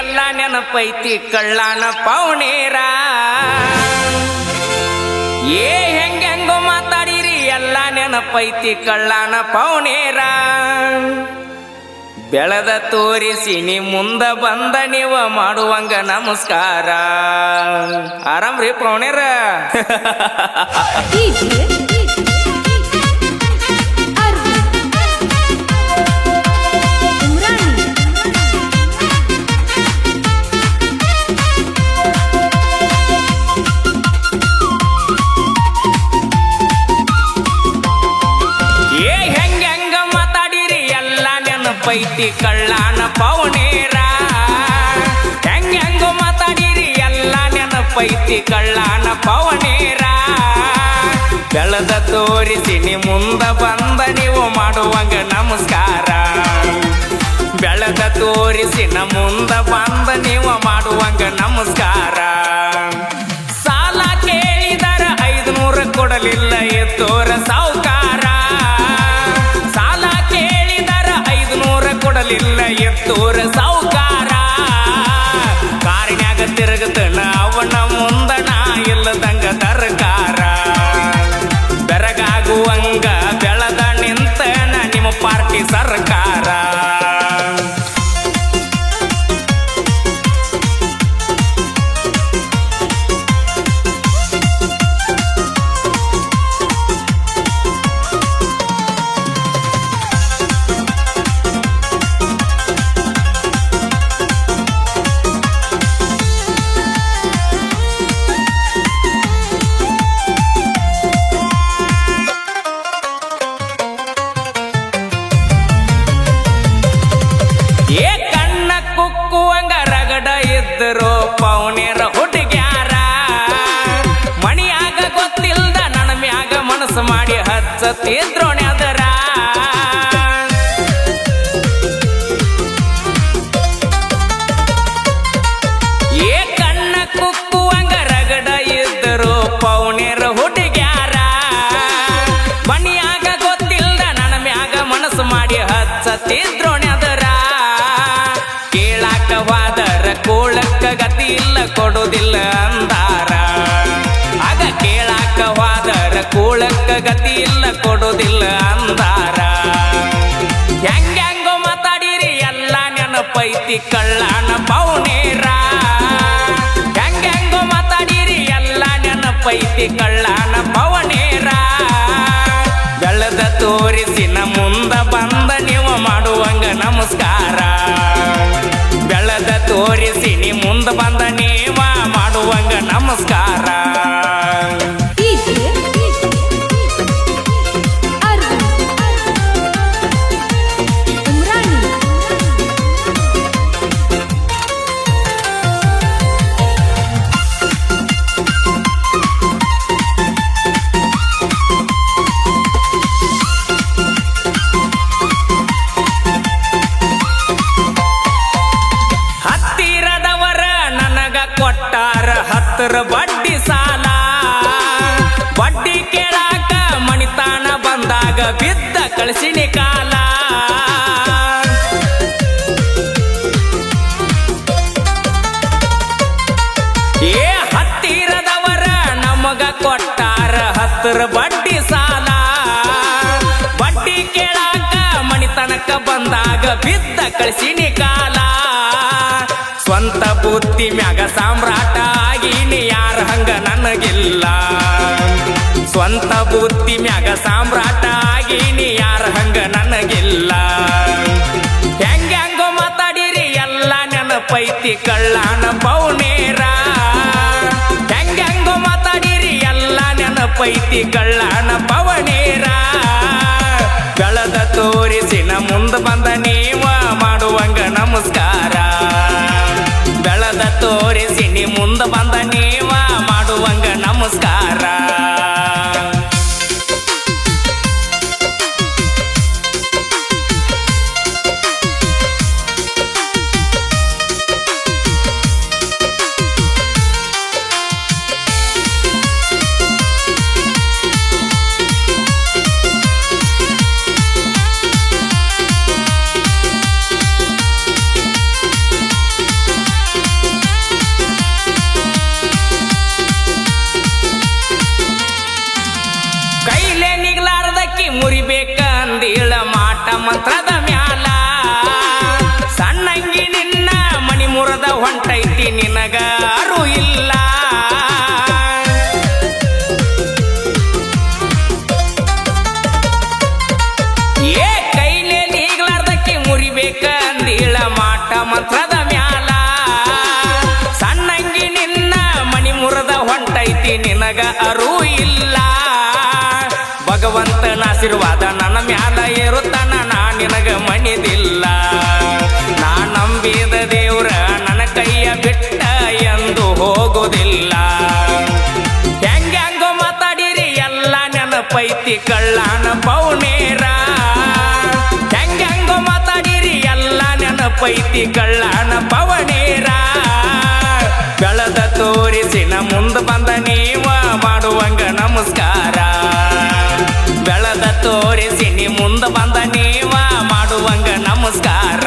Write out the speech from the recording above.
ಎಲ್ಲ ನೆನಪೈತಿ ಕಳ್ಳಾನ ಪೌನೇರ ಹೆಂಗೆಂಗೋ ಮಾತಾಡಿರಿ ಎಲ್ಲ ನೆನಪೈತಿ ಕಳ್ಳಾನ ಪೌನೇರ ಬೆಳೆದ ತೋರಿಸಿ ನೀ ಮುಂದ ಬಂದ ನೀವ ಮಾಡುವಂಗ ನಮಸ್ಕಾರ ಆರಾಮ್ರಿ ಪೌನೇರ ಪೈತಿ ಕಳ್ಳಾನ ಪೌನೇರ ಹೆಂಗೋ ಮಾತಾಡಿರಿ ಎಲ್ಲ ನೆನಪೈತಿ ಕಳ್ಳಾನ ಪೌನೇರ ಬೆಳೆದ ತೋರಿಸಿ ನೀ ಮುಂದ ಬಂದ ನೀವು ಮಾಡುವಂಗ ನಮಸ್ಕಾರ ಬೆಳೆದ ತೋರಿಸಿ ನ ಮುಂದ ಬಂದ ನೀವು ಮಾಡುವಂಗ ನಮಸ್ಕಾರ ಸಾಲ ಕೇಳಿದರ 500 ಕೊಡಲಿಲ್ಲ ಎದ್ದೋರ ಸಾವುಕಾರ ಕೊಡಲಿಲ್ಲ ಎತ್ತೂರ ಸಾವುಕಾರ ಕಾರಿನ್ಯಾಗ ತಿರುಗತನ ಅವನ ಮುಂದಣ ಇಲ್ಲದಂಗ ತರಕಾರ ಬೆರಗಾಗುವಂಗ ಬೆಳೆದ ನಿಂತನ ನಿಮ್ಮ ಪಾರ್ಟಿ ಸರ್ಕಾರ ಇದ್ದರು ಪೌನೇರ ಹುಡುಗ್ಯಾರ ಮಣಿಯಾಗ ಗೊತ್ತಿಲ್ದ ನನ್ನ ಮ್ಯಾಗ ಮನಸ್ಸು ಮಾಡಿ ಹಚ್ಚತಿದ್ರೋಣೆ ಅದರ ಕಣ್ಣ ಕುಕ್ಕುವಂಗ ರಗಡ ಇದ್ದರು ಪೌನೇರ ಹುಡುಗ್ಯಾರ ಮಣಿಯಾಗ ಗೊತ್ತಿಲ್ದ ನನ್ನ ಮ್ಯಾಗ ಮನಸ್ಸು ಮಾಡಿ ಹಚ್ಚತಿದ್ರೋಣೆ ಅದರ ಕೋಳಕ್ಕ ಗತಿ ಇಲ್ಲ ಕೊಡುದಿಲ್ಲ ಅಂದಾರ ಆಗ ಕೇಳಾಕ ಹೋದರ ಕೋಳಕ್ಕ ಗತಿ ಇಲ್ಲ ಕೊಡುದಿಲ್ಲ ಅಂದಾರ ಹೆಂಗೋ ಮಾತಾಡಿರಿ ಎಲ್ಲ ನೆನಪೈತಿ ಕಳ್ಳಾನ ಪೌನೇರ ಹೆಂಗೋ ಮಾತಾಡಿರಿ ಎಲ್ಲ ನೆನಪೈತಿ ಕಳ್ಳಾನ ಪೌನೇರ ಬೆಳೆದ ತೋರಿಸಿ ನ ಮುಂದ ಬಂದ ನೀವು ಮಾಡುವಂಗ ನಮಸ್ಕಾರ ಬೆಳೆದ ತೋರಿಸಿ ನೀ ಮುಂದ ಬಂದ ನೀವ ಮಾಡುವಂಗ ನಮಸ್ಕಾರ ಬಡ್ಡಿ ಸಾಲ ಬಡ್ಡಿ ಕೇಳಾಕ ಮಣಿತಾನ ಬಂದಾಗ ಬಿದ್ದ ಕಳಸಿನಿ ಕಾಲ ಹತ್ತಿರದವರ ನಮಗ ಕೊಟ್ಟಾರ 10 ಬಡ್ಡಿ ಸಾಲ ಬಡ್ಡಿ ಕೇಳಾಕ ಮಣಿತನಕ ಬಂದಾಗ ಬಿದ್ದ ಕಳಸಿನಿ ಕಾಲ ಸ್ವಂತ ಬುದ್ಧಿ ಮ್ಯಾಗ ಸಾಮ್ರಾಟ ಆಗೀನಿ ಯಾರ ಹಂಗ ನನಗಿಲ್ಲ ಸ್ವಂತ ಬುದ್ಧಿ ಮ್ಯಾಗ ಸಾಮ್ರಾಟ ಆಗೀನಿ ಯಾರ ಹಂಗ ನನಗಿಲ್ಲ ಹೆಂಗೋ ಮಾತಾಡಿರಿ ಎಲ್ಲ ನೆನಪೈತಿ ಕಳ್ಳಾನ ಪೌನೇರ ಹೆಂಗೋ ಮಾತಾಡಿರಿ ಎಲ್ಲ ನೆನಪೈತಿ ಕಳ್ಳಾನ ಪೌನೇರ ಬೆಳೆದ ತೋರಿಸಿ ನ ಮುಂದ ಬಂದ ನೀವ ಮಾಡುವಂಗ ನಮಸ್ಕಾರ ಬೆಳೆದ ತೋರಿಸಿ ನೀ ಮುಂದ ಬಂದ ನೀವ ಮಾಡುವಂಗ ನಮಸ್ಕಾರ ಗೆಳತಿ ನಿನಗ ಅರು ಇಲ್ಲ ಭಗವಂತನ ಆಶೀರ್ವಾದ ನನ್ನ ಮ್ಯಾಲ ಇರುತ್ತಾನ ನಾ ನಿನಗ ಮಣಿದಿಲ್ಲ ನಾ ನಂಬಿದ ದೇವ್ರ ನನ್ನ ಕೈಯ ಬಿಟ್ಟ ಎಂದು ಹೋಗುವುದಿಲ್ಲ ಹೆಂಗೋ ಮಾತಾಡಿರಿ ಎಲ್ಲ ನೆನಪೈತಿ ಕಳ್ಳಾನ ಪೌನೇರ ಹೆಂಗೋ ಮಾತಾಡಿರಿ ಎಲ್ಲ ನೆನಪೈತಿ ಕಳ್ಳಾನ ಪವನೇರ ಬೆಳೆದ ತೋರಿಸಿನ ಮುಂದ ಬಂದ ನೀವ ಮಾಡುವಂಗ ನಮಸ್ಕಾರ ಬೆಳೆದ ತೋರಿಸಿ ನೀ ಮುಂದ ಬಂದ ನೀವ ಮಾಡುವಂಗ ನಮಸ್ಕಾರ